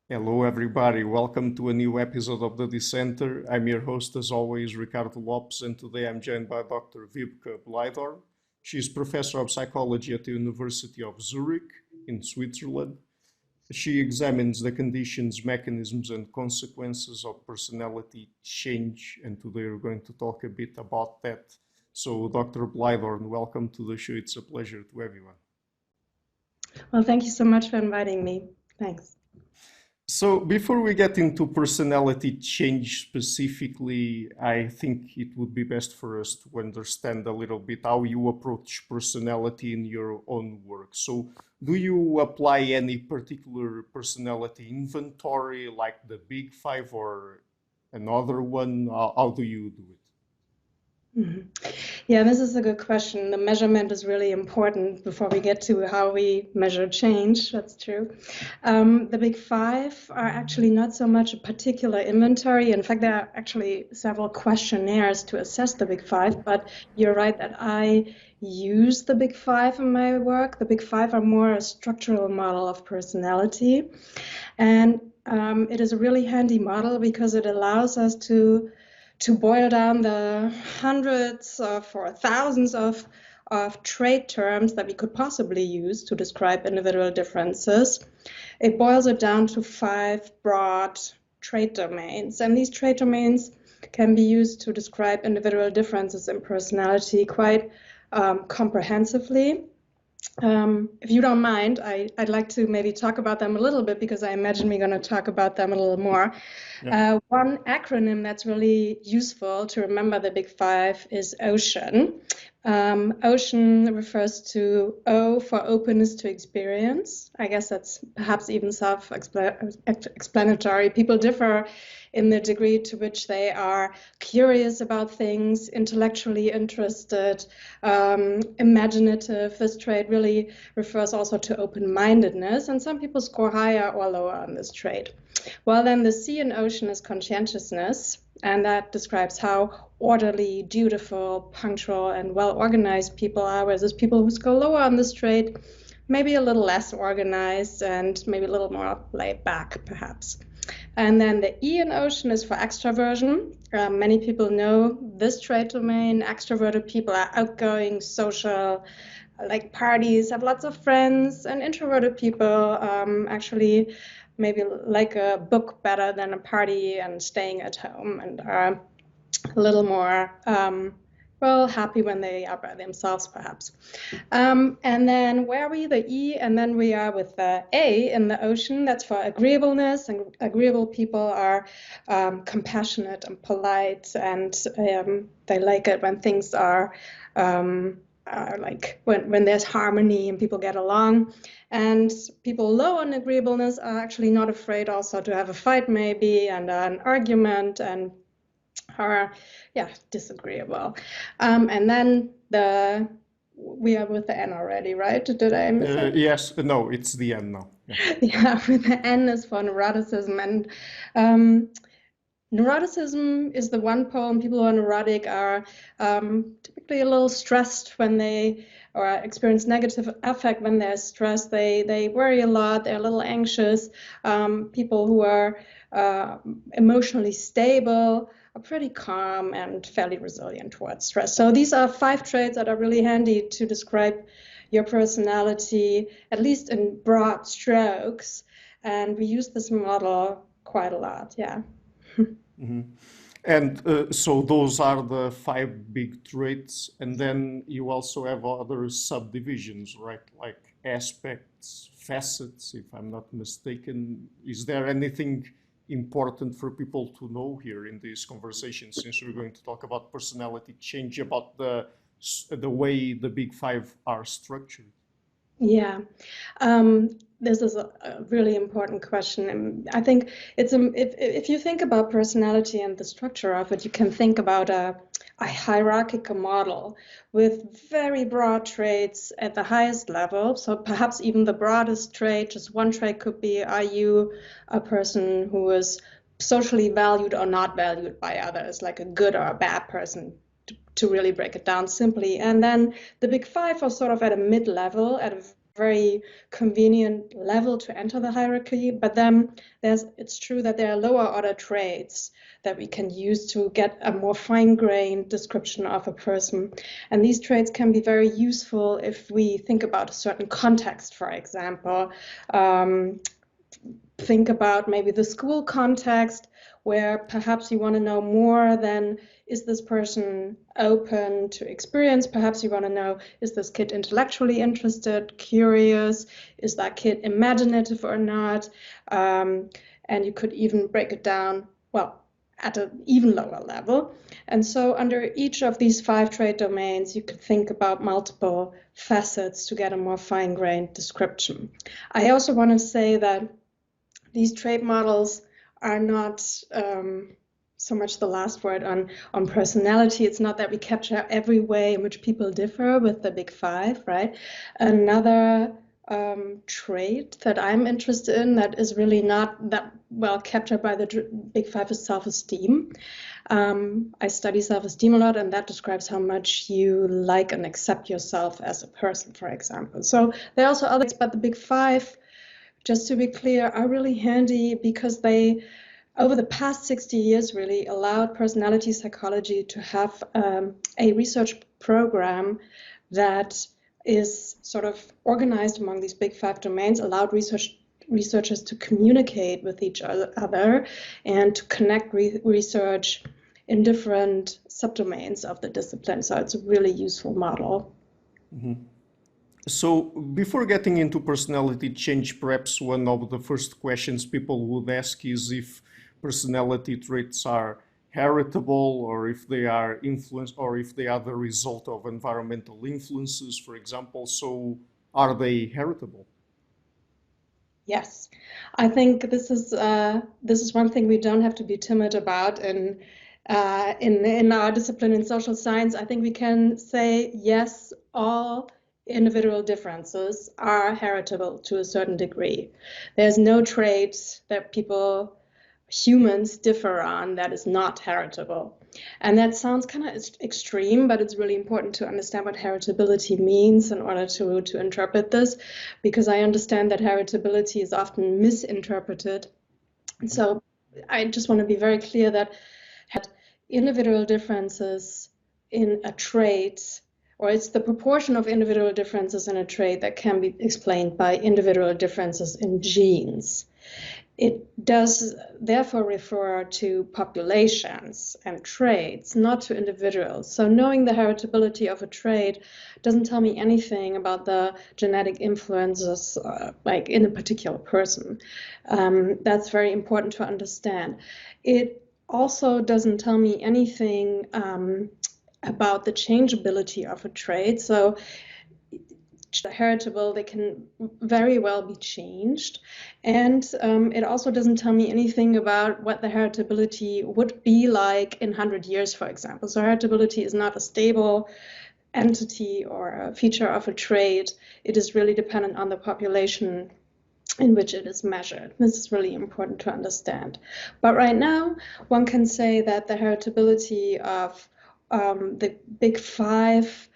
Hello, everybody. Welcome to a new episode of the Dissenter. I'm your host, as always, Ricardo Lopes, and today I'm joined by Dr. Wiebke Bleidorn. She's professor of psychology at the University of Zurich in Switzerland. She examines the conditions, mechanisms, and consequences of personality change, and today we're going to talk a bit about that. So, Dr. Bleidorn, welcome to the show. It's a pleasure to everyone. Well, thank you so much for inviting me. Thanks. So before we get into personality change specifically, I think it would be best for us to understand a little bit how you approach personality in your own work. So do you apply any particular personality inventory like the Big Five or another one? How do you do it? Mhm. Yeah, this is a good question. The measurement is really important before we get to how we measure change. That's true. The big five are actually not so much a particular inventory. In fact, there are actually several questionnaires to assess the big five, but you're right that I use the big five in my work. The big five are more a structural model of personality. And it is a really handy model because it allows us to boil down the hundreds of or thousands of trait terms that we could possibly use to describe individual differences. It boils it down to five broad trait domains. And these trait domains can be used to describe individual differences in personality quite comprehensively. If you don't mind, I'd like to maybe talk about them a little bit because I imagine we're going to talk about them a little more. Yeah. One acronym that's really useful to remember the big five is OCEAN. OCEAN refers to O for openness to experience. I guess that's perhaps even self-explanatory. People differ in the degree to which they are curious about things, intellectually interested, imaginative. This trait really refers also to open-mindedness, and some people score higher or lower on this trait. Well, then the C in OCEAN is conscientiousness, and that describes how orderly, dutiful, punctual, and well-organized people are, whereas people who score lower on this trait maybe a little less organized and maybe a little more laid back, perhaps. And then the E in OCEAN is for extraversion. Many people know this trait domain. Extroverted people are outgoing, social, like parties, have lots of friends, and introverted people actually maybe like a book better than a party and staying at home and are a little more happy when they are by themselves, perhaps. And then where are we? The E, and then we are with the A in the OCEAN. That's for agreeableness, and agreeable people are compassionate and polite, and they like it when things are like when there's harmony and people get along. And people low on agreeableness are actually not afraid also to have a fight maybe and an argument and are disagreeable. And then we are with the N already, right? Did I miss it? Yes, no, it's the end now. Yeah. Yeah, the N is for neuroticism, and um, neuroticism is the one pole, and people who are neurotic are typically a little stressed when they or experience negative affect when they're stressed. They worry a lot. They're a little anxious. People who are emotionally stable are pretty calm and fairly resilient towards stress. So these are five traits that are really handy to describe your personality, at least in broad strokes. And we use this model quite a lot. Yeah. Mhm. And so those are the five big traits, and then you also have other subdivisions, right? Like aspects, facets, if I'm not mistaken. Is there anything important for people to know here in this conversation, since we're going to talk about personality change, about the way the big five are structured? Yeah, this is a really important question. And I think if you think about personality and the structure of it, you can think about a hierarchical model with very broad traits at the highest level. So perhaps even the broadest trait, just one trait could be, are you a person who is socially valued or not valued by others, like a good or a bad person? To really break it down simply. And then the big five are sort of at a mid-level, at a very convenient level to enter the hierarchy, but then it's true that there are lower order traits that we can use to get a more fine-grained description of a person. And these traits can be very useful if we think about a certain context, for example. Think about maybe the school context, where perhaps you want to know more than, is this person open to experience? Perhaps you want to know, is this kid intellectually interested, curious? Is that kid imaginative or not? And you could even break it down, well, at an even lower level. And so under each of these 5 trait domains, you could think about multiple facets to get a more fine-grained description. I also want to say that these trait models are not so much the last word on personality. It's not that we capture every way in which people differ with the big 5, right? Another trait that I'm interested in that is really not that well captured by the big 5 is self-esteem. I study self-esteem a lot, and that describes how much you like and accept yourself as a person, for example. So there are also others, but the big 5, just to be clear, are really handy because they, over the past 60 years, really allowed personality psychology to have a research program that is sort of organized among these big 5 domains, allowed researchers to communicate with each other and to connect research in different subdomains of the discipline. So it's a really useful model. Mm-hmm. So before getting into personality change, perhaps one of the first questions people would ask is if personality traits are heritable, or if they are influenced, or if they are the result of environmental influences, for example. So are they heritable? Yes, I think this is one thing we don't have to be timid about in our discipline in social science. I think we can say yes, all individual differences are heritable to a certain degree. There's no trait that humans differ on that is not heritable. And that sounds kind of extreme, but it's really important to understand what heritability means in order to interpret this, because I understand that heritability is often misinterpreted. And so I just want to be very clear that individual differences in a trait, or it's the proportion of individual differences in a trait that can be explained by individual differences in genes. It does therefore refer to populations and traits, not to individuals. So knowing the heritability of a trait doesn't tell me anything about the genetic influences like in a particular person. That's very important to understand. It also doesn't tell me anything about the changeability of a trait. So heritable, they can very well be changed. And it also doesn't tell me anything about what the heritability would be like in 100 years, for example. So heritability is not a stable entity or a feature of a trait. It is really dependent on the population in which it is measured. This is really important to understand. But right now, one can say that the heritability of the big 5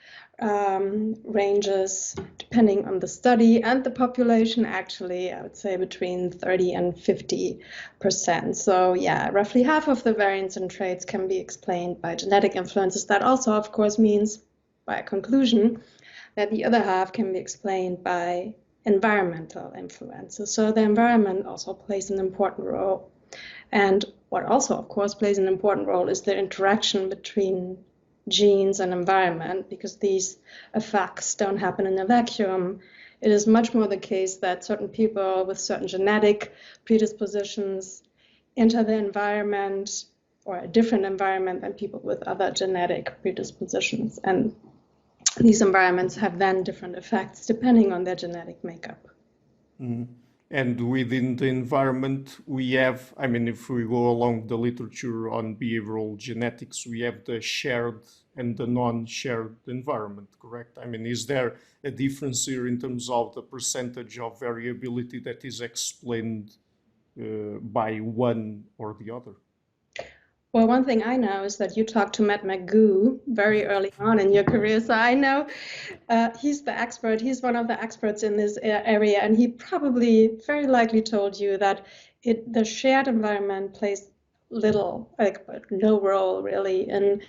ranges, depending on the study and the population, actually, I would say between 30 and 50%. So yeah, roughly half of the variance in traits can be explained by genetic influences. That also, of course, means, by conclusion, that the other half can be explained by environmental influences. So the environment also plays an important role. And what also, of course, plays an important role is the interaction between genes and environment, because these effects don't happen in a vacuum. It is much more the case that certain people with certain genetic predispositions enter the environment or a different environment than people with other genetic predispositions. And these environments have then different effects depending on their genetic makeup. Mm. And within the environment, we have, I mean, if we go along the literature on behavioral genetics, we have the shared and the non-shared environment, correct? I mean, is there a difference here in terms of the percentage of variability that is explained by one or the other? Well, one thing I know is that you talked to Matt McGoo very early on in your career. So I know he's the expert. He's one of the experts in this area. And he probably very likely told you that the shared environment plays little, like no role really in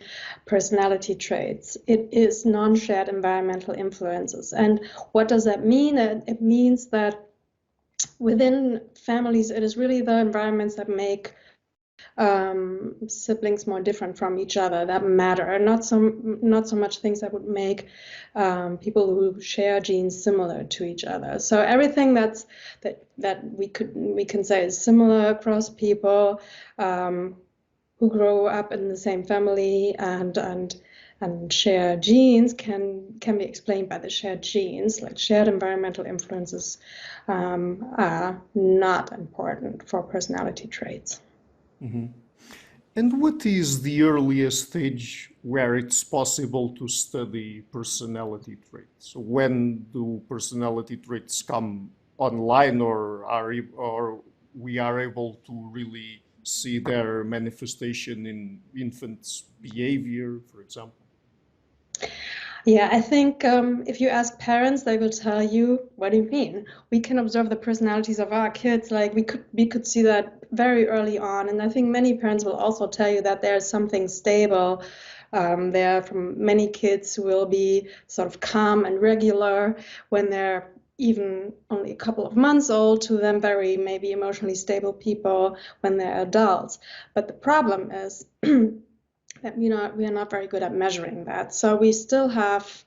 personality traits. It is non-shared environmental influences. And what does that mean? It means that within families, it is really the environments that make siblings more different from each other that matter, not so much things that would make people who share genes similar to each other. So everything that we can say is similar across people who grow up in the same family and share genes can be explained by the shared genes. Like shared environmental influences are not important for personality traits. Mm-hmm. And what is the earliest stage where it's possible to study personality traits? When do personality traits come online, or we are able to really see their manifestation in infants' behavior, for example? Yeah, I think if you ask parents, they will tell you, what do you mean? We can observe the personalities of our kids, like we could see that very early on. And I think many parents will also tell you that there's something stable there from many kids who will be sort of calm and regular when they're even only a couple of months old, to them very maybe emotionally stable people when they're adults. But the problem is that we are not very good at measuring that. So we still have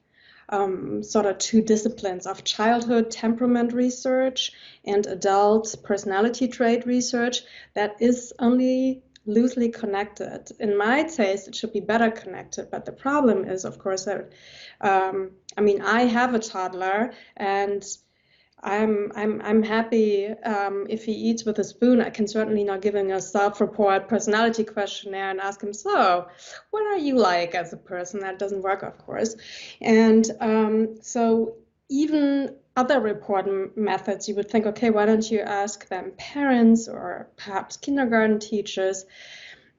sort of two disciplines of childhood temperament research and adult personality trait research that is only loosely connected. In my taste, it should be better connected. But the problem is, of course, that I have a toddler, and I'm happy if he eats with a spoon. I can certainly not give him a self-report personality questionnaire and ask him, so what are you like as a person? That doesn't work, of course. And so even other report methods, you would think, okay, why don't you ask them parents or perhaps kindergarten teachers?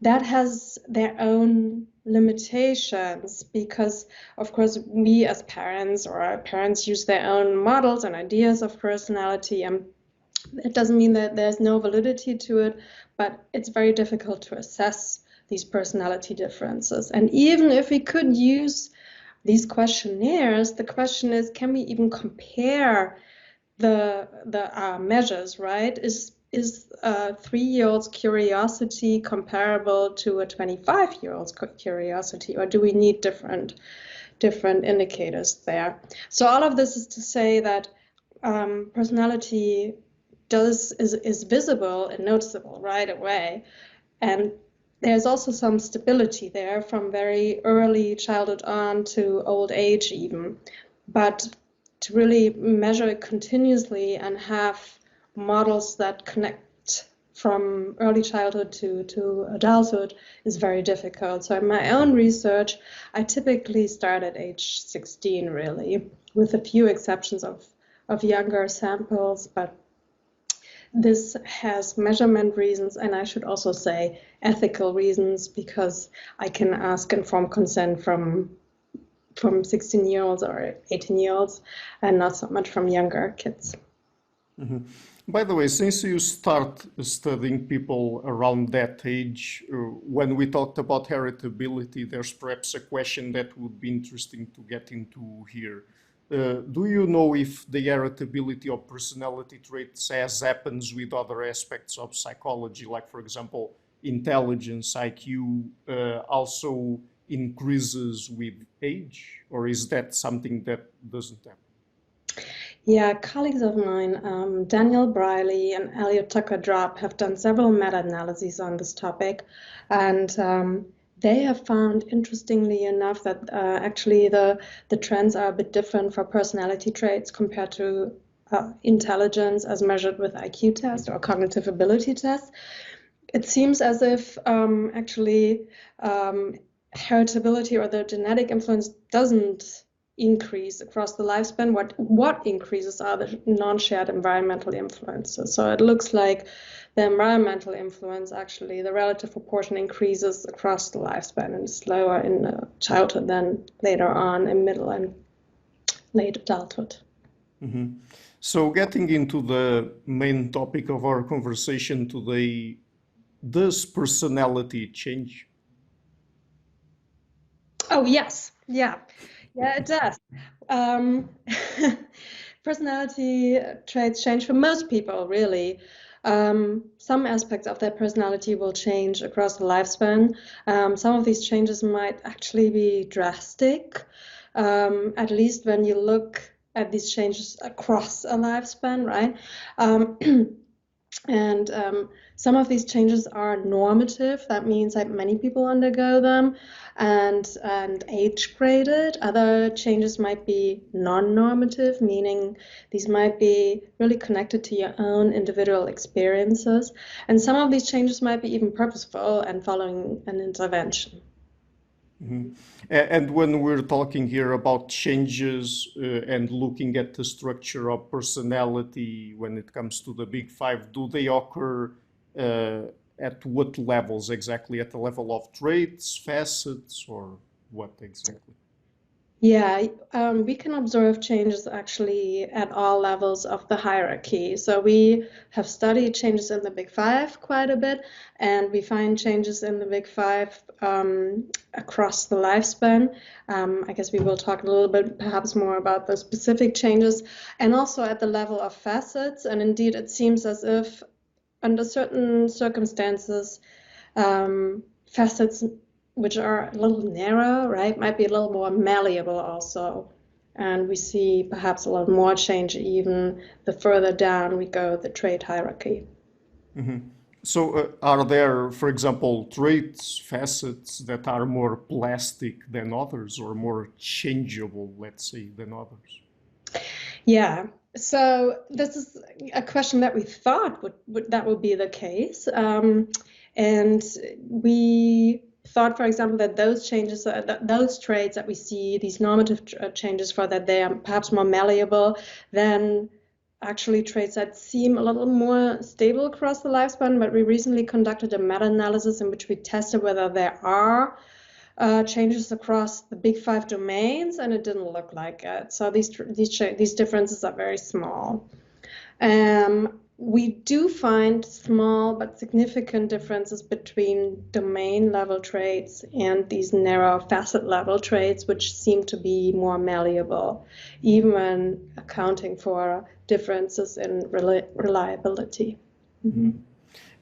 That has their own limitations because, of course, we as parents or our parents use their own models and ideas of personality. And it doesn't mean that there's no validity to it, but it's very difficult to assess these personality differences. And even if we could use these questionnaires, the question is, can we even compare the measures, right? Is a 3-year-old's curiosity comparable to a 25-year-old's curiosity, or do we need different indicators there? So all of this is to say that personality is visible and noticeable right away, and there's also some stability there from very early childhood on to old age even, but to really measure it continuously and have models that connect from early childhood to adulthood is very difficult. So in my own research, I typically start at age 16, really, with a few exceptions of younger samples, but this has measurement reasons, and I should also say ethical reasons, because I can ask informed consent from 16-year-olds or 18-year-olds and not so much from younger kids. Mm-hmm. By the way, since you start studying people around that age, when we talked about heritability, there's perhaps a question that would be interesting to get into here. Do you know if the heritability of personality traits as happens with other aspects of psychology, like, for example, intelligence, IQ, also increases with age, or is that something that doesn't happen? Yeah, colleagues of mine, Daniel Briley and Elliot Tucker-Drop, have done several meta-analyses on this topic, and they have found, interestingly enough, that actually the trends are a bit different for personality traits compared to intelligence as measured with IQ tests or cognitive ability tests. It seems as if actually heritability or the genetic influence doesn't increase across the lifespan. What increases are the non-shared environmental influences. So it looks like the environmental influence, actually, the relative proportion increases across the lifespan and is lower in childhood than later on in middle and late adulthood. Mm-hmm. So getting into the main topic of our conversation today, does personality change? Oh, yes. Yeah, it does. Um, Personality traits change for most people, really. Some aspects of their personality will change across the lifespan. Some of these changes might actually be drastic, at least when you look at these changes across a lifespan, right? Um, and some of these changes are normative. That means that many people undergo them, and age graded. Other changes might be non-normative, meaning these might be really connected to your own individual experiences. And some of these changes might be even purposeful and following an intervention. Mm-hmm. And when we're talking here about changes and looking at the structure of personality when it comes to the big five, do they occur at what levels exactly? At the level of traits, facets, or what exactly? Yeah, we can observe changes actually at all levels of the hierarchy. So we have studied changes in the Big Five quite a bit, and we find changes in the Big Five across the lifespan. I guess we will talk a little bit perhaps more about the specific changes, and also at the level of facets. And indeed, it seems as if under certain circumstances, facets which are a little narrow, right, might be a little more malleable also. And we see perhaps a lot more change even the further down we go, the trait hierarchy. Mm-hmm. So, are there, for example, traits, facets that are more plastic than others or more changeable, let's say, than others? Yeah, so this is a question that we thought that would be the case. And we thought, for example, that those changes, those traits that we see, these normative changes for that they are perhaps more malleable than actually traits that seem a little more stable across the lifespan. But we recently conducted a meta-analysis in which we tested whether there are changes across the big five domains, and it didn't look like it. So these differences are very small. We do find small but significant differences between domain level traits and these narrow facet level traits, which seem to be more malleable, even when accounting for differences in reliability. Mm-hmm.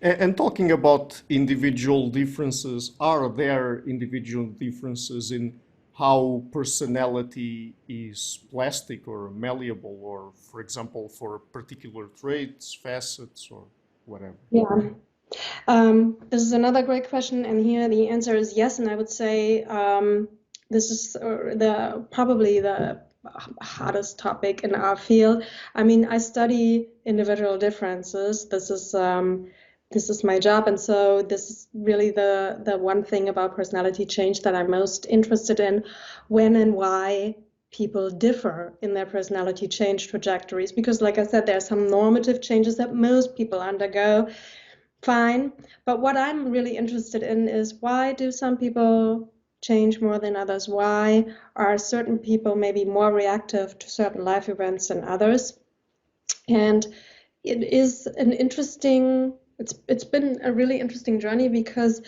And talking about individual differences, are there individual differences in how personality is plastic or malleable, or, for example, for particular traits, facets, or whatever? Yeah. This is another great question, and here the answer is yes. And I would say this is probably the hardest topic in our field. I mean, I study individual differences. This is my job, and so this is really the one thing about personality change that I'm most interested in, when and why people differ in their personality change trajectories. Because, like I said, there are some normative changes that most people undergo. Fine. But what I'm really interested in is, why do some people change more than others? Why are certain people maybe more reactive to certain life events than others? And it is it's been a really interesting journey, because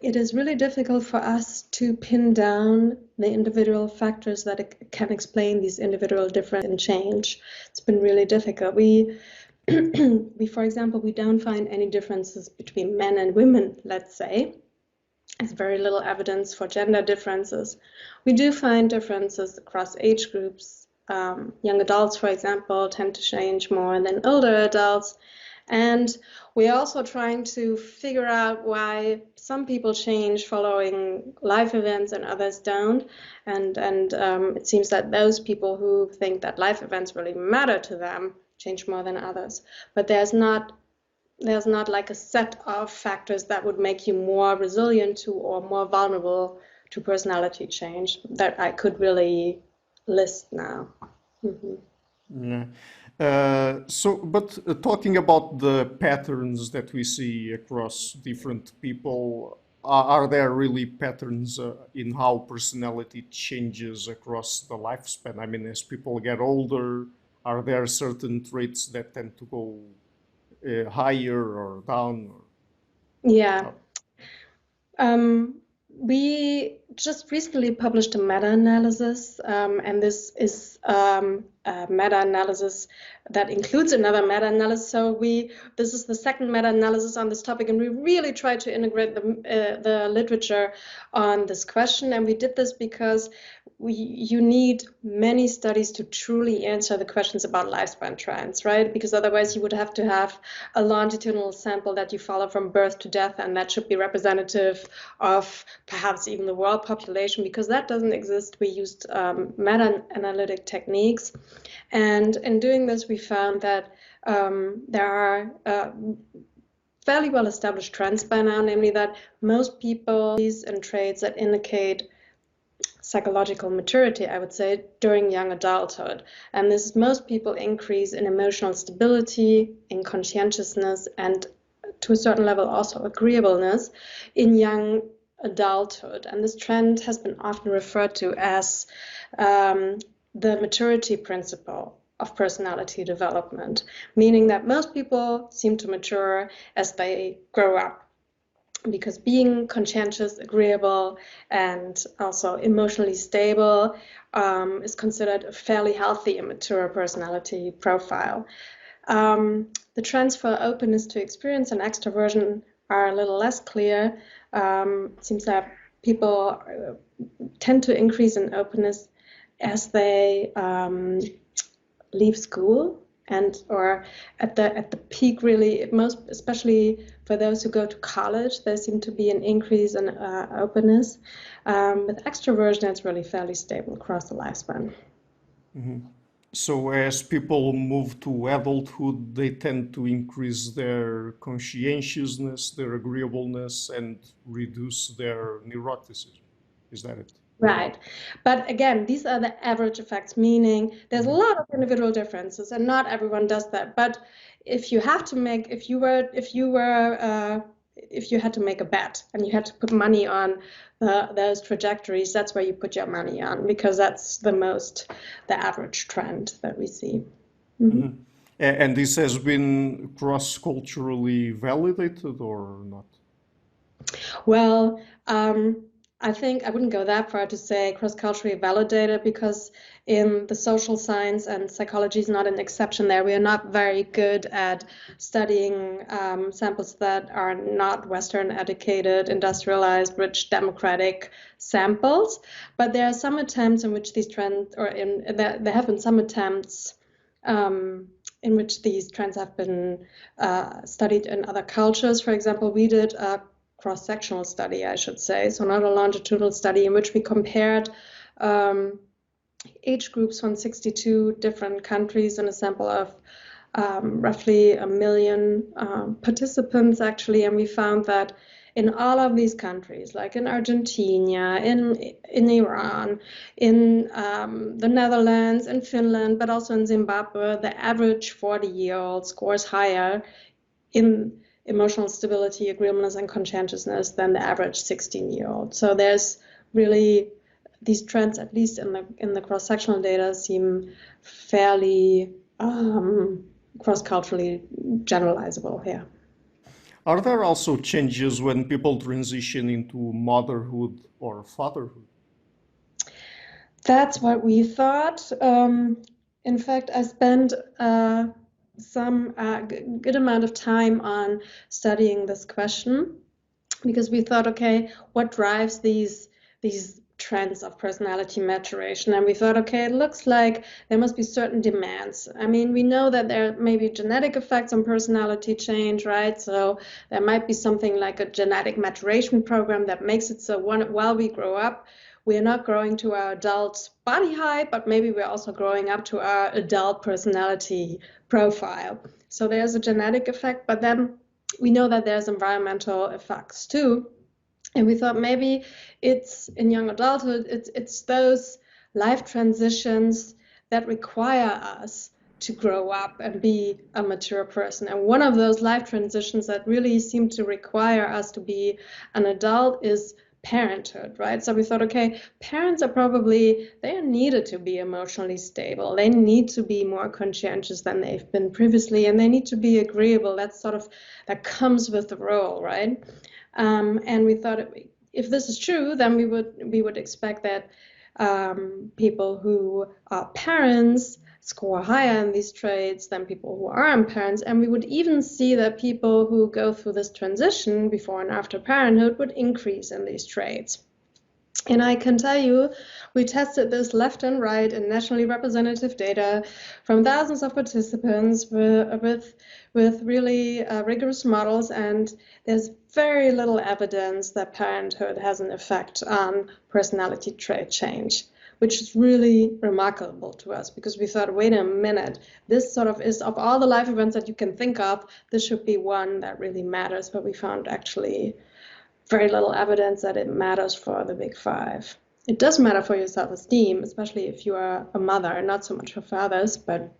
it is really difficult for us to pin down the individual factors that can explain these individual difference in change. It's been really difficult. For example, we don't find any differences between men and women, let's say. There's very little evidence for gender differences. We do find differences across age groups. Young adults, for example, tend to change more than older adults. And we're also trying to figure out why some people change following life events and others don't. And it seems that those people who think that life events really matter to them change more than others. But there's not like a set of factors that would make you more resilient to or more vulnerable to personality change that I could really list now. Mhm. Yeah. But talking about the patterns that we see across different people, are there really patterns in how personality changes across the lifespan? I mean, as people get older, are there certain traits that tend to go higher or down? Yeah. Or, We just recently published a meta-analysis, and this is a meta-analysis that includes another meta-analysis. So this is the second meta-analysis on this topic, and we really tried to integrate the literature on this question. And we did this because you need many studies to truly answer the questions about lifespan trends, right? Because otherwise you would have to have a longitudinal sample that you follow from birth to death, and that should be representative of perhaps even the world population. Because that doesn't exist, we used meta-analytic techniques, and in doing this we found that there are fairly well established trends by now, namely that most people and traits that indicate psychological maturity, I would say, during young adulthood. And this is most people increase in emotional stability, in conscientiousness, and to a certain level also agreeableness in young adulthood. And this trend has been often referred to as the maturity principle of personality development, meaning that most people seem to mature as they grow up, because being conscientious, agreeable, and also emotionally stable is considered a fairly healthy and mature personality profile. The trends for openness to experience and extroversion are a little less clear. It seems that people tend to increase in openness as they leave school, and or at the peak, really, especially for those who go to college, there seems to be an increase in openness. With extroversion, it's really fairly stable across the lifespan. so as people move to adulthood, they tend to increase their conscientiousness, their agreeableness, and reduce their neuroticism. Is that it? Right. But again, these are the average effects, meaning there's a lot of individual differences and not everyone does that. But if you had to make a bet and you had to put money on those trajectories, that's where you put your money on, because that's the average trend that we see. Mm-hmm. And this has been cross-culturally validated or not? Well, I think I wouldn't go that far to say cross-culturally validated, because in the social science, and psychology is not an exception there, we are not very good at studying samples that are not Western educated, industrialized, rich, democratic samples. But there are some attempts in which these trends, there have been some attempts in which these trends have been studied in other cultures. For example, we did a cross-sectional study, I should say, so not a longitudinal study, in which we compared age groups from 62 different countries in a sample of roughly 1 million participants, actually, and we found that in all of these countries, like in Argentina, in Iran, in the Netherlands, in Finland, but also in Zimbabwe, the average 40-year-old scores higher in emotional stability, agreeableness, and conscientiousness than the average 16-year-old. So there's really these trends, at least in the cross-sectional data, seem fairly cross-culturally generalizable here. Are there also changes when people transition into motherhood or fatherhood? That's what we thought. In fact, I spent some good amount of time on studying this question, because we thought, okay, what drives these trends of personality maturation? And we thought, okay, it looks like there must be certain demands. I mean, we know that there may be genetic effects on personality change, right? So there might be something like a genetic maturation program that makes it so while we grow up, we are not growing to our adult body height, but maybe we're also growing up to our adult personality profile. So there's a genetic effect, but then we know that there's environmental effects too. And we thought maybe it's in young adulthood, it's those life transitions that require us to grow up and be a mature person. And one of those life transitions that really seem to require us to be an adult is parenthood, right? So we thought, okay, parents are probably, they are needed to be emotionally stable. They need to be more conscientious than they've been previously, and they need to be agreeable. That's sort of, that comes with the role, right? And we thought if this is true, then we would expect that people who are parents score higher in these traits than people who aren't parents. And we would even see that people who go through this transition before and after parenthood would increase in these traits. And I can tell you, we tested this left and right in nationally representative data from thousands of participants with really rigorous models, and there's very little evidence that parenthood has an effect on personality trait change, which is really remarkable to us, because we thought, wait a minute, this sort of is, of all the life events that you can think of, this should be one that really matters, but we found actually very little evidence that it matters for the big five. It does matter for your self-esteem, especially if you are a mother, not so much for fathers, but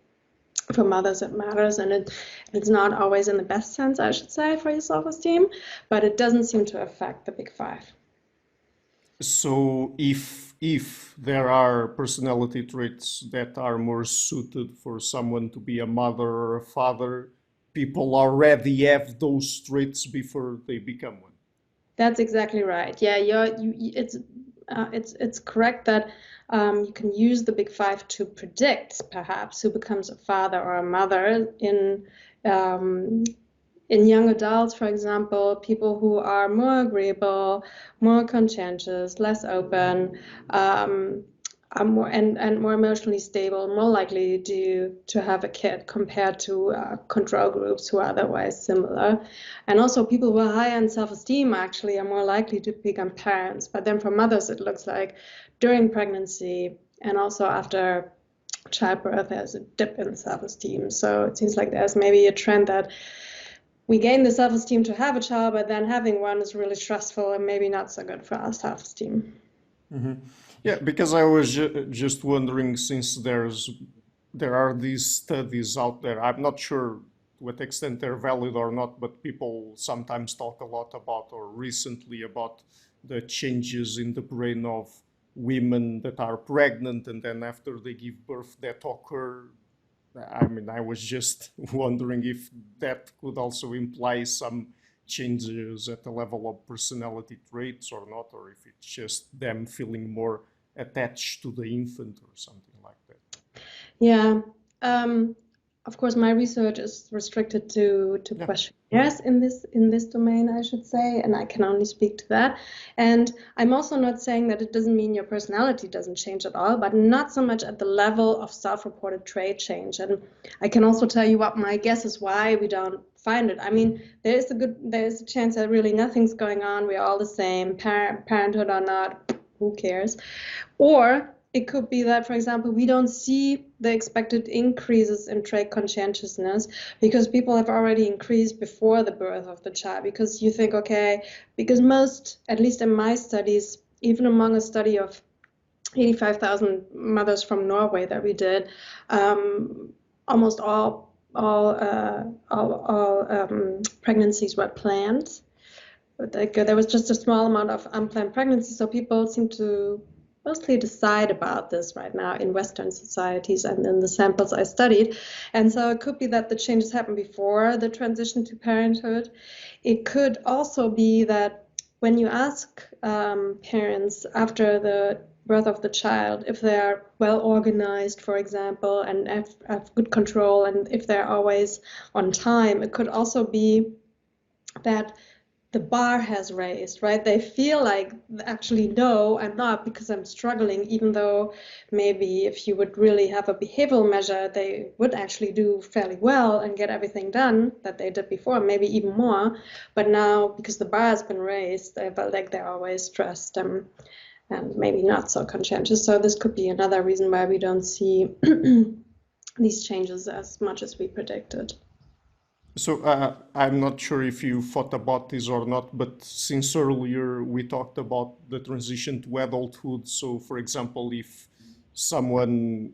for mothers it matters, and it's not always in the best sense, I should say, for your self-esteem, but it doesn't seem to affect the big five. So if there are personality traits that are more suited for someone to be a mother or a father, people already have those traits before they become one. That's exactly right. Yeah, it's correct that you can use the big five to predict perhaps who becomes a father or a mother in young adults, for example. People who are more agreeable, more conscientious, less open, are more and more emotionally stable, more likely to have a kid compared to control groups who are otherwise similar. And also people who are higher in self-esteem actually are more likely to become parents. But then for mothers, it looks like during pregnancy and also after childbirth, there's a dip in self-esteem. So it seems like there's maybe a trend that we gain the self-esteem to have a child, but then having one is really stressful and maybe not so good for our self-esteem. Mm-hmm. Yeah, because I was just wondering, since there are these studies out there. I'm not sure to what extent they're valid or not, but people sometimes talk a lot about, or recently about, the changes in the brain of women that are pregnant and then after they give birth that occur. I mean, I was just wondering if that could also imply some changes at the level of personality traits or not, or if it's just them feeling more attached to the infant or something like that. Yeah. Of course, my research is restricted to Yeah. questionnaires in this domain, I should say, and I can only speak to that. And I'm also not saying that it doesn't mean your personality doesn't change at all, but not so much at the level of self-reported trait change. And I can also tell you what my guess is why we don't find it. I mean, there is a chance that really nothing's going on. We're all the same, parenthood or not, who cares? Or it could be that, for example, we don't see the expected increases in trait conscientiousness because people have already increased before the birth of the child. Because you think, okay, because most, at least in my studies, even among a study of 85,000 mothers from Norway that we did, almost all pregnancies were planned. But there was just a small amount of unplanned pregnancies, so people seem to mostly decide about this right now in Western societies and in the samples I studied. And so it could be that the changes happened before the transition to parenthood. It could also be that when you ask parents after the birth of the child, if they're well organized, for example, and have good control, and if they're always on time, it could also be that the bar has raised, right? They feel like, actually, no, I'm not, because I'm struggling, even though maybe if you would really have a behavioral measure, they would actually do fairly well and get everything done that they did before, maybe even more. But now, because the bar has been raised, they felt like they're always stressed and maybe not so conscientious. So this could be another reason why we don't see these changes as much as we predicted. So I'm not sure if you thought about this or not, but since earlier we talked about the transition to adulthood. So, for example, if someone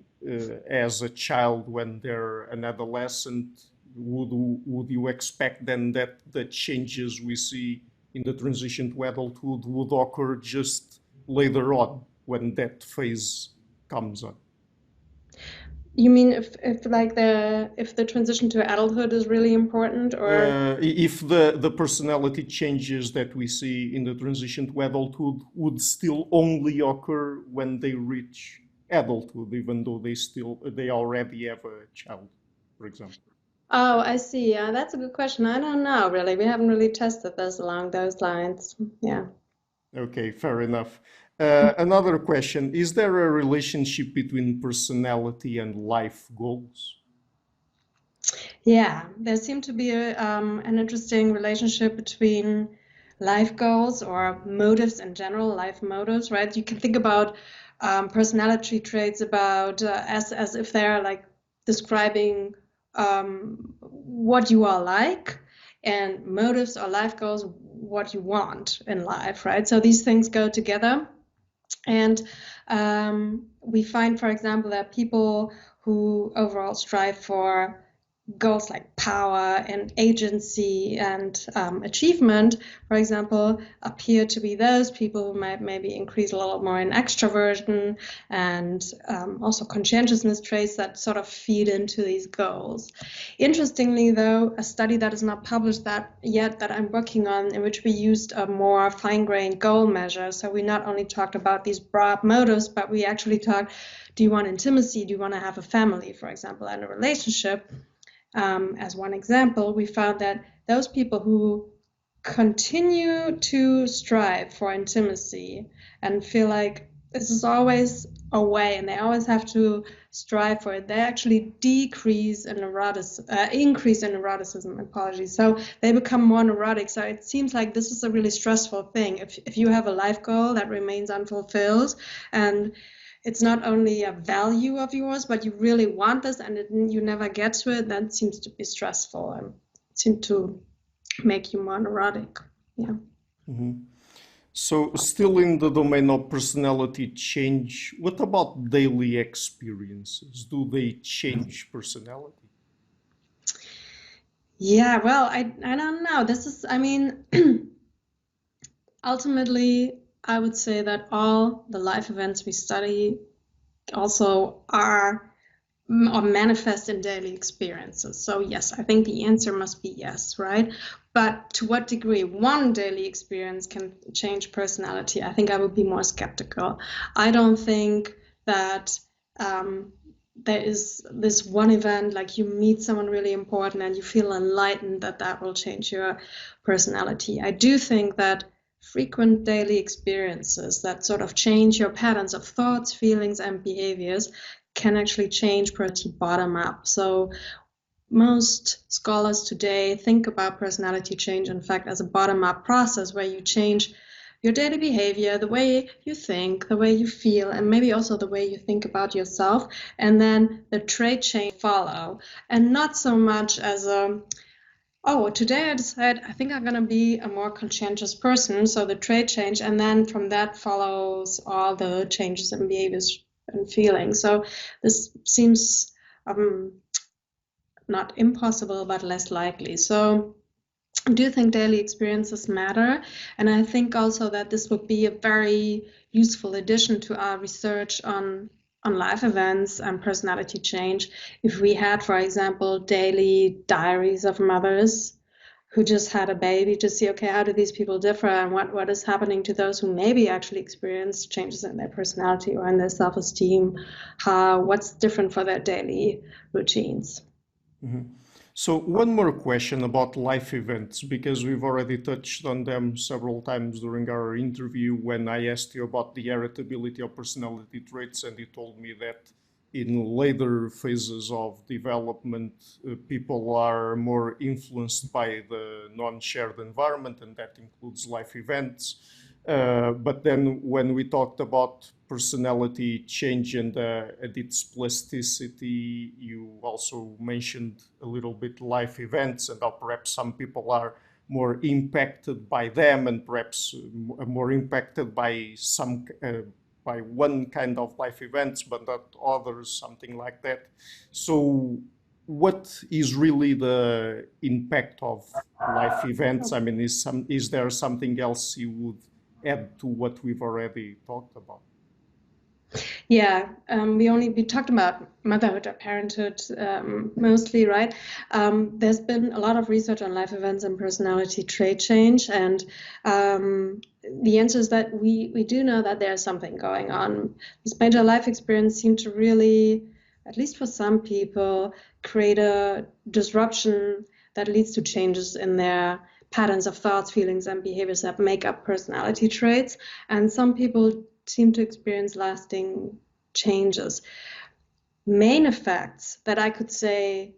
as a child when they're an adolescent, would you expect then that the changes we see in the transition to adulthood would occur just later on when that phase comes on? You mean if like if the transition to adulthood is really important, or If the personality changes that we see in the transition to adulthood would still only occur when they reach adulthood, even though they already have a child, for example. oh, I see. Yeah, that's a good question. I don't know, really. We haven't really tested this along those lines. Yeah. Okay, fair enough. Another question, is there a relationship between personality and life goals? Yeah, there seemed to be an interesting relationship between life goals or motives in general, life motives, right? You can think about personality traits about as if they're like describing what you are like, and motives or life goals what you want in life, right? So these things go together. And we find, for example, that people who overall strive for goals like power and agency and achievement, for example, appear to be those people who might maybe increase a little more in extroversion and also conscientiousness traits that sort of feed into these goals. Interestingly, though, a study that is not published yet that I'm working on, in which we used a more fine-grained goal measure. So we not only talked about these broad motives, but we actually talked, do you want intimacy? Do you want to have a family, for example, and a relationship? As one example, we found that those people who continue to strive for intimacy and feel like this is always a way and they always have to strive for it, they actually increase in neuroticism, apologies. So they become more neurotic. So it seems like this is a really stressful thing. If you have a life goal that remains unfulfilled, and it's not only a value of yours, but you really want this and you never get to it, that seems to be stressful and seem to make you more neurotic. Yeah. Mhm. So, still in the domain of personality change, what about daily experiences? Do they change personality? Yeah, well, I don't know. This is, I mean, ultimately, I would say that all the life events we study also are or manifest in daily experiences. So yes, I think the answer must be yes, right? But to what degree one daily experience can change personality, I think I would be more skeptical. I don't think that there is this one event, like you meet someone really important and you feel enlightened, that will change your personality. I do think that frequent daily experiences that sort of change your patterns of thoughts, feelings, and behaviors can actually change personality bottom up. So most scholars today think about personality change, in fact, as a bottom up process where you change your daily behavior, the way you think, the way you feel, and maybe also the way you think about yourself, and then the trait change follow. And not so much as a, oh, today I decide I think I'm going to be a more conscientious person, so the trait change, and then from that follows all the changes in behaviors and feelings. So this seems not impossible, but less likely. So I do think daily experiences matter. And I think also that this would be a very useful addition to our research on life events and personality change if we had, for example, daily diaries of mothers who just had a baby to see, okay, how do these people differ and what is happening to those who maybe actually experience changes in their personality or in their self-esteem, what's different for their daily routines. Mhm. So, one more question about life events, because we've already touched on them several times during our interview when I asked you about the heritability of personality traits, and you told me that in later phases of development, people are more influenced by the non-shared environment, and that includes life events. But then when we talked about personality change and its plasticity, you also mentioned a little bit life events and how perhaps some people are more impacted by them and perhaps more impacted by by one kind of life events, but not others, something like that. So what is really the impact of life events? I mean, is there something else you would add to what we've already talked about? Yeah, we talked about motherhood or parenthood mostly, right? There's been a lot of research on life events and personality trait change, and the answer is that we do know that there's something going on. This major life experience seemed to really, at least for some people, create a disruption that leads to changes in their patterns of thoughts, feelings, and behaviors that make up personality traits. And some people seem to experience lasting changes. Main effects that I could say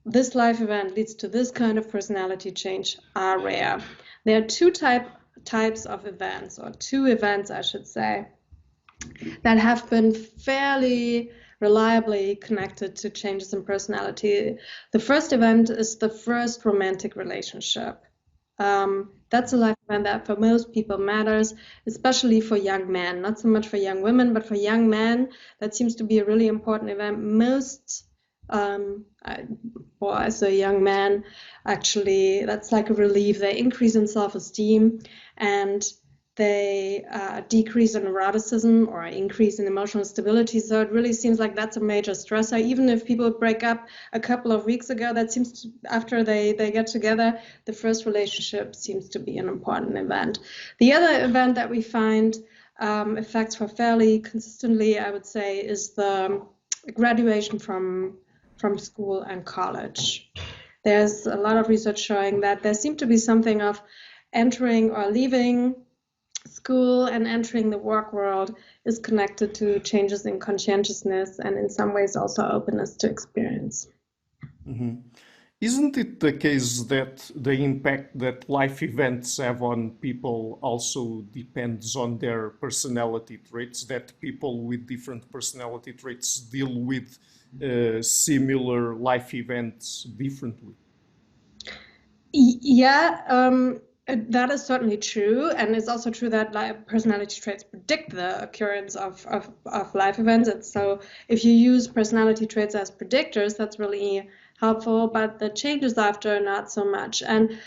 this life event leads to this kind of personality change are rare. There are two types of events, or two events, I should say, that have been fairly reliably connected to changes in personality. The first event is the first romantic relationship. That's a life event that for most people matters, especially for young men, not so much for young women, but for young men, that seems to be a really important event. Most, as a young man, actually, that's like a relief. They increase in self-esteem and they decrease in neuroticism or increase in emotional stability. So it really seems like that's a major stressor. Even if people break up a couple of weeks ago, that seems to, after they get together, the first relationship seems to be an important event. The other event that we find effects for fairly consistently, I would say, is the graduation from school and college. There's a lot of research showing that there seemed to be something of entering or leaving school and entering the work world is connected to changes in conscientiousness and in some ways also openness to experience. Mm-hmm. Isn't it the case that the impact that life events have on people also depends on their personality traits, that people with different personality traits deal with similar life events differently? Yeah, that is certainly true, and it's also true that personality traits predict the occurrence of life events. And so if you use personality traits as predictors, that's really helpful, but the changes after, not so much. And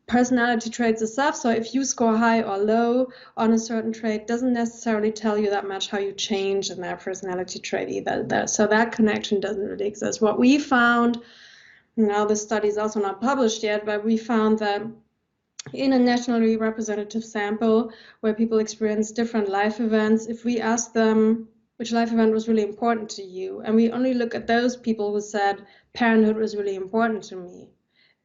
personality traits itself, so if you score high or low on a certain trait, doesn't necessarily tell you that much how you change in that personality trait either. So that connection doesn't really exist. What we found, now this study is also not published yet, but we found that in a nationally representative sample where people experience different life events, if we ask them which life event was really important to you, and we only look at those people who said parenthood was really important to me,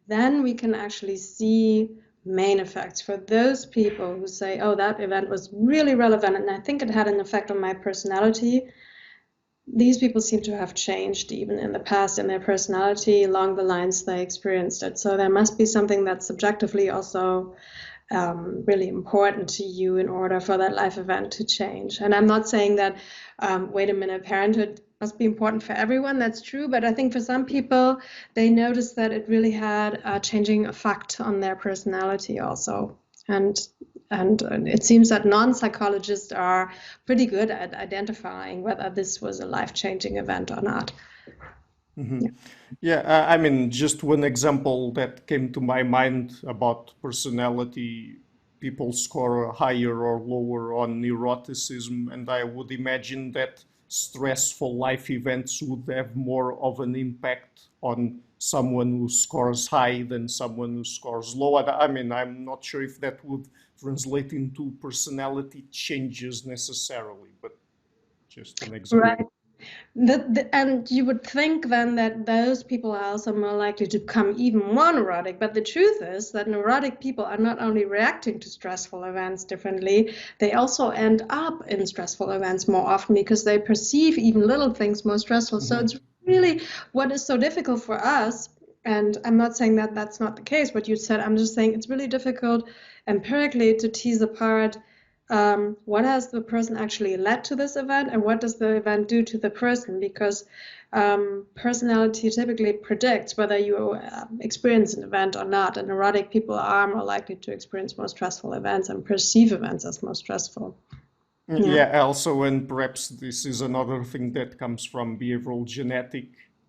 then we can actually see main effects for those people who say, oh, that event was really relevant and I think it had an effect on my personality. These people seem to have changed even in the past in their personality along the lines they experienced it. So there must be something that's subjectively also really important to you in order for that life event to change. And I'm not saying that, wait a minute, parenthood must be important for everyone. That's true. But I think for some people, they noticed that it really had a changing effect on their personality also. And it seems that non-psychologists are pretty good at identifying whether this was a life-changing event or not. Mm-hmm. Yeah, I mean, just one example that came to my mind about personality, people score higher or lower on neuroticism, and I would imagine that stressful life events would have more of an impact on someone who scores high than someone who scores low. I mean, I'm not sure if that would translate into personality changes necessarily, but just an example. Right. And you would think then that those people are also more likely to become even more neurotic. But the truth is that neurotic people are not only reacting to stressful events differently, they also end up in stressful events more often because they perceive even little things more stressful. So it's really what is so difficult for us. And I'm not saying that that's not the case, what you said. I'm just saying it's really difficult empirically to tease apart what has the person actually led to this event and what does the event do to the person, because personality typically predicts whether you experience an event or not, and neurotic people are more likely to experience more stressful events and perceive events as more stressful. Yeah, also, and perhaps this is another thing that comes from behavioral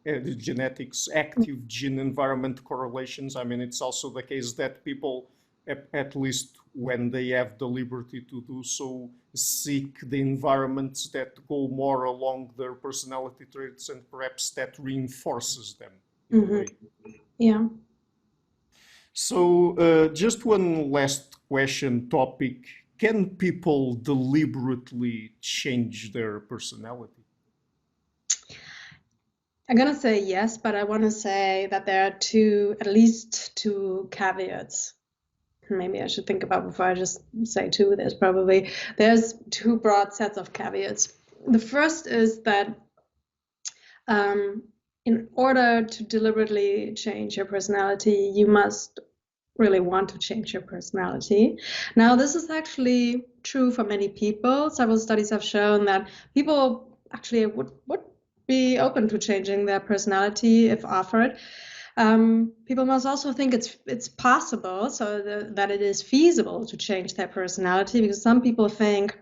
the genetics, active gene-environment correlations. I mean, it's also the case that people, at least when they have the liberty to do so, seek the environments that go more along their personality traits, and perhaps that reinforces them in a way. Yeah. So, just one last topic. Can people deliberately change their personality? I'm going to say yes, but I want to say that there are at least two caveats. Maybe I should think about before I just say two. There's two broad sets of caveats. The first is that in order to deliberately change your personality, you must really want to change your personality. Now, this is actually true for many people. Several studies have shown that people actually would be open to changing their personality if offered. People must also think it's possible, so that it is feasible to change their personality, because some people think,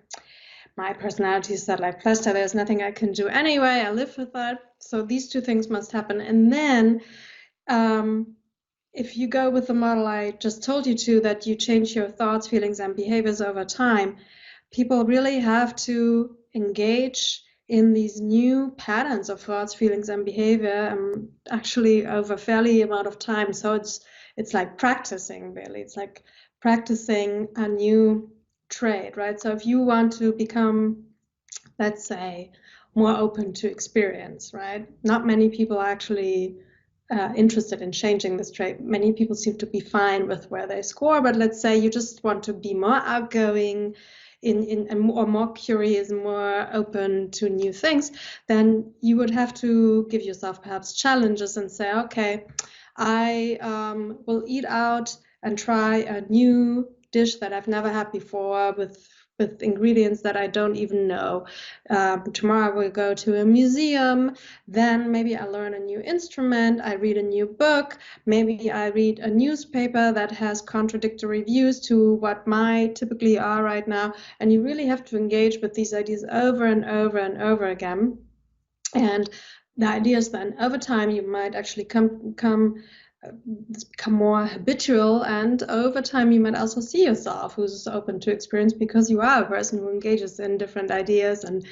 my personality is set like plaster, there's nothing I can do anyway, I live with that. So these two things must happen. And then if you go with the model I just told you to, that you change your thoughts, feelings, and behaviors over time, people really have to engage in these new patterns of thoughts, feelings, and behavior actually over a fairly amount of time. So it's like practicing, really. It's like practicing a new trait, right? So if you want to become, let's say, more open to experience, right? Not many people are actually interested in changing this trait. Many people seem to be fine with where they score, but let's say you just want to be more outgoing, or more curious, more open to new things, then you would have to give yourself perhaps challenges and say, okay, I will eat out and try a new dish that I've never had before with ingredients that I don't even know. Tomorrow I will go to a museum, then maybe I learn a new instrument, I read a new book, maybe I read a newspaper that has contradictory views to what mine typically are right now. And you really have to engage with these ideas over and over and over again. And the idea is then over time you might actually become more habitual, and over time you might also see yourself who's open to experience, because you are a person who engages in different ideas and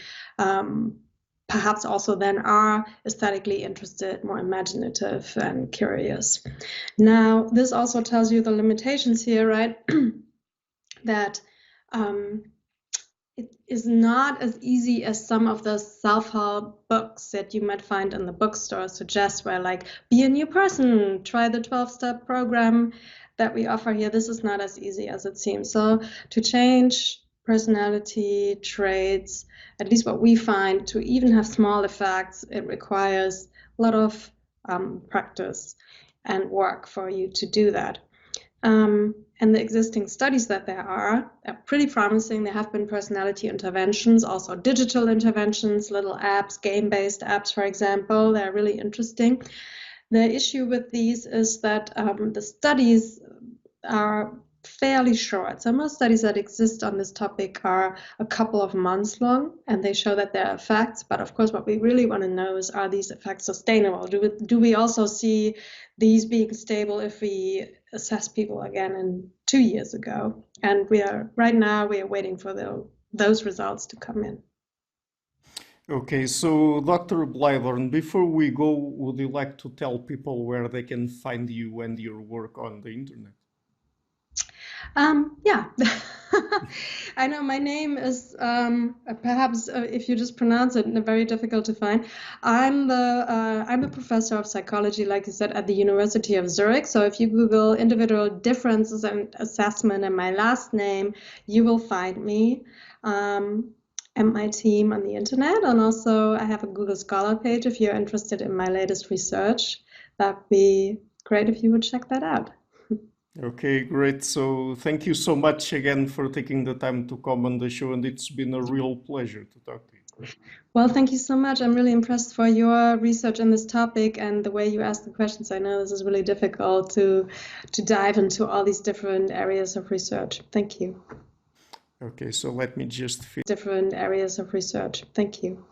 perhaps also then are aesthetically interested, more imaginative and curious. Now, this also tells you the limitations here, right? That it is not as easy as some of the self-help books that you might find in the bookstore suggest, where like, be a new person, try the 12-step program that we offer here. This is not as easy as it seems. So to change personality traits, at least what we find, to even have small effects, it requires a lot of practice and work for you to do that. And the existing studies that there are pretty promising. There have been personality interventions, also digital interventions, little apps, game-based apps, for example. They're really interesting. The issue with these is that the studies are fairly short. So most studies that exist on this topic are a couple of months long, and they show that there are effects. But of course, what we really want to know is, are these effects sustainable? Do we also see these being stable if we assess people again in 2 years ago? And right now we are waiting for those results to come in. Okay, so Dr. Bleidorn, before we go, would you like to tell people where they can find you and your work on the internet? Yeah, I know my name is perhaps if you just pronounce it, very difficult to find. I'm a professor of psychology, like you said, at the University of Zurich. So if you Google individual differences and assessment and my last name, you will find me and my team on the internet. And also I have a Google Scholar page if you're interested in my latest research. That'd be great if you would check that out. Okay, great. So thank you so much again for taking the time to come on the show, and it's been a real pleasure to talk to you. Well, thank you so much. I'm really impressed for your research on this topic and the way you ask the questions. I know this is really difficult to dive into all these different areas of research. Thank you. Okay, so let me just different areas of research. Thank you.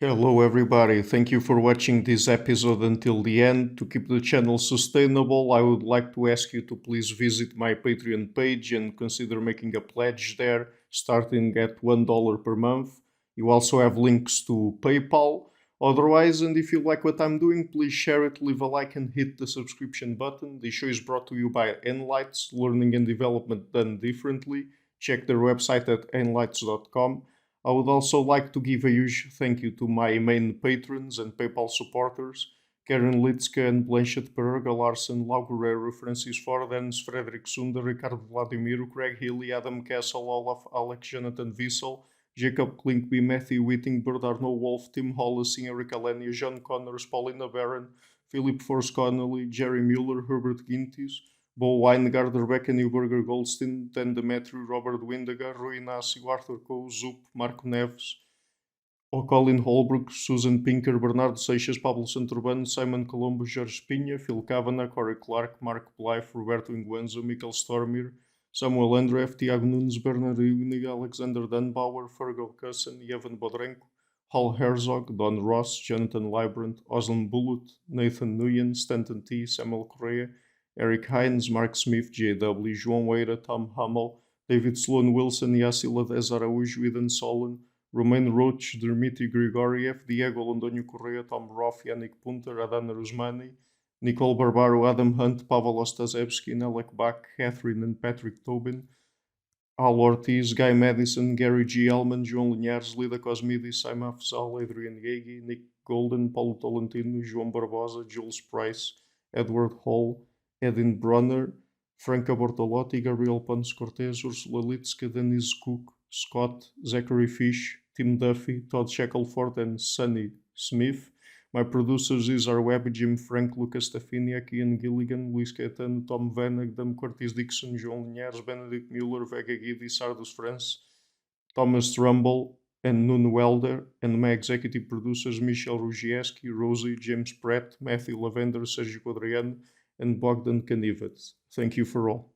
Hello everybody, thank you for watching this episode until the end. To keep the channel sustainable, I would like to ask you to please visit my Patreon page and consider making a pledge there, starting at $1 per month. You also have links to PayPal. Otherwise, and if you like what I'm doing, please share it, leave a like and hit the subscription button. This show is brought to you by Enlights, Learning and Development Done Differently. Check their website at enlights.com. I would also like to give a huge thank you to my main patrons and PayPal supporters, Karen Litska and Blanchett Perga, Larsen, Lau Guerrero, Francis Ford, Hans Frederick Sunder, Ricardo Vladimiro, Craig Healy, Adam Castle, Olaf, Alex Jonathan Wiesel, Jacob Klinkby, Matthew Whitting, Bert Arno Wolf, Tim Hollis, Eric Alenia, John Connors, Paulina Barron, Philip Force Connolly, Jerry Mueller, Herbert Gintis, Bo Weingard, Rebecca Newberger Goldstein, Dan Demetriou, Robert Windegar, Rui Inácio, Arthur Coe, Zup, Marco Neves, Colin Holbrook, Susan Pinker, Bernardo Seixas, Pablo Santurbano, Simon Colombo, Jorge Pinha, Phil Kavanagh, Corey Clark, Mark Blythe, Roberto Inguenzo, Michael Stormir, Samuel Andreff, Tiago Nunes, Bernard Unig, Alexander Dunbauer, Fergal Cusson, Evan Bodrenko, Hal Herzog, Don Ross, Jonathan Librant, Oslan Bullitt, Nathan Nguyen, Stanton T, Samuel Correa, Eric Hines, Mark Smith, J.W., João Weira, Tom Hummel, David Sloan Wilson, Yacila Dez Araújo, Eden Solon, Romain Roach, Dmitry Grigoriev, Diego Londonio Correa, Tom Roth, Yannick Punter, Adana Rusmani, Nicole Barbaro, Adam Hunt, Pavel Ostazewski, Alec Bach, Catherine and Patrick Tobin, Al Ortiz, Guy Madison, Gary G. Allman, João Linhares, Lida Cosmidis, Saima Afzal, Adrian Yegi, Nick Golden, Paulo Tolentino, João Barbosa, Jules Price, Edward Hall, Edin Bronner, Franca Bortolotti, Gabriel Ponce Cortez, Ursula Litska, Denise Cook, Scott, Zachary Fish, Tim Duffy, Todd Shackelford, and Sonny Smith. My producers is our web, Jim Frank, Lucas Stafiniak, Ian Gilligan, Luís Caetano, Tom Vanek, Dam Curtis Dixon, João Linhares, Benedict Mueller, Vega Guidi, Sardus France, Thomas Trumbull, and Nuno Welder, and my executive producers Michel Rugieski, Rosie, James Pratt, Matthew Lavender, Sergio Adriano, and Bogdan Kanivat. Thank you for all.